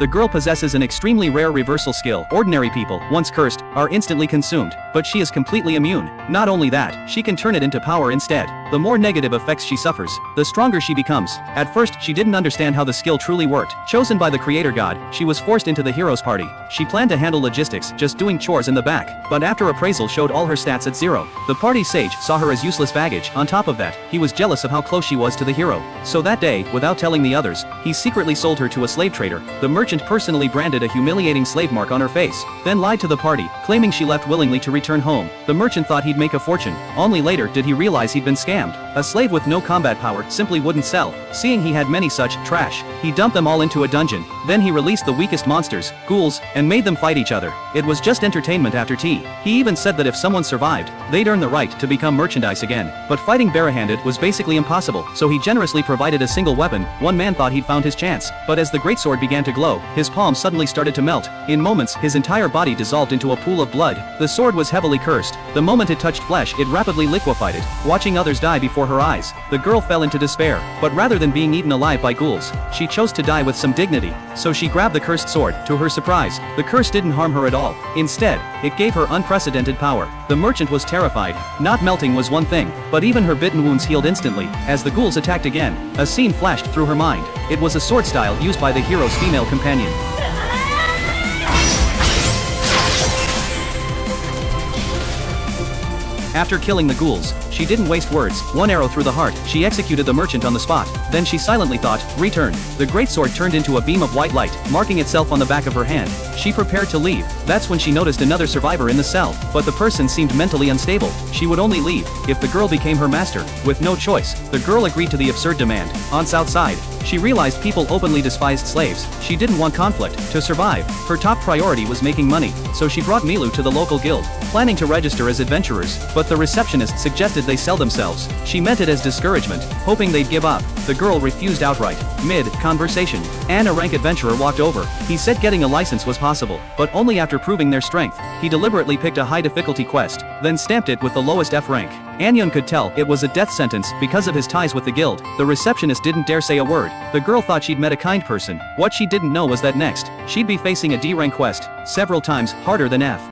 The girl possesses an extremely rare reversal skill. Ordinary people, once cursed, are instantly consumed, but she is completely immune. Not only that, she can turn it into power instead. The more negative effects she suffers, the stronger she becomes. At first, she didn't understand how the skill truly worked. Chosen by the creator god, she was forced into the hero's party. She planned to handle logistics, just doing chores in the back, but after appraisal showed all her stats at 0. The party sage saw her as useless baggage. On top of that, he was jealous of how close she was to the hero. So that day, without telling the others, he secretly sold her to a slave trader. The merchant personally branded a humiliating slave mark on her face, then lied to the party, claiming she left willingly to return home. The merchant thought he'd make a fortune. Only later did he realize he'd been scammed. A slave with no combat power simply wouldn't sell. Seeing he had many such trash, he dumped them all into a dungeon. Then he released the weakest monsters, ghouls, and made them fight each other. It was just entertainment after tea. He even said that if someone survived, they'd earn the right to become merchandise again. But fighting barehanded was basically impossible, so he generously provided a single weapon. One man thought he'd found his chance, but as the greatsword began to glow, his palm suddenly started to melt. In moments, his entire body dissolved into a pool of blood. The sword was heavily cursed. The moment it touched flesh, it rapidly liquefied it, watching others die before her eyes. The girl fell into despair, but rather than being eaten alive by ghouls, she chose to die with some dignity. So she grabbed the cursed sword. To her surprise, the curse didn't harm her at all. Instead, it gave her unprecedented power. The merchant was terrified. Not melting was one thing, but even her bitten wounds healed instantly. As the ghouls attacked again, a scene flashed through her mind. It was a sword style used by the hero's female companion. After killing the ghouls, she didn't waste words. One arrow through the heart, she executed the merchant on the spot. Then she silently thought, return. The greatsword turned into a beam of white light, marking itself on the back of her hand. She prepared to leave. That's when she noticed another survivor in the cell, but the person seemed mentally unstable. She would only leave if the girl became her master. With no choice, the girl agreed to the absurd demand. On outside, she realized people openly despised slaves. She didn't want conflict. To survive, her top priority was making money, so she brought Milu to the local guild, planning to register as adventurers, but the receptionist suggested they sell themselves. She meant it as discouragement, hoping they'd give up. The girl refused outright. Mid-conversation, a rank adventurer walked over. He said getting a license was possible, but only after proving their strength. He deliberately picked a high-difficulty quest, then stamped it with the lowest F rank. Anyun could tell it was a death sentence because of his ties with the guild. The receptionist didn't dare say a word. The girl thought she'd met a kind person. What she didn't know was that next, she'd be facing a D rank quest, several times harder than F.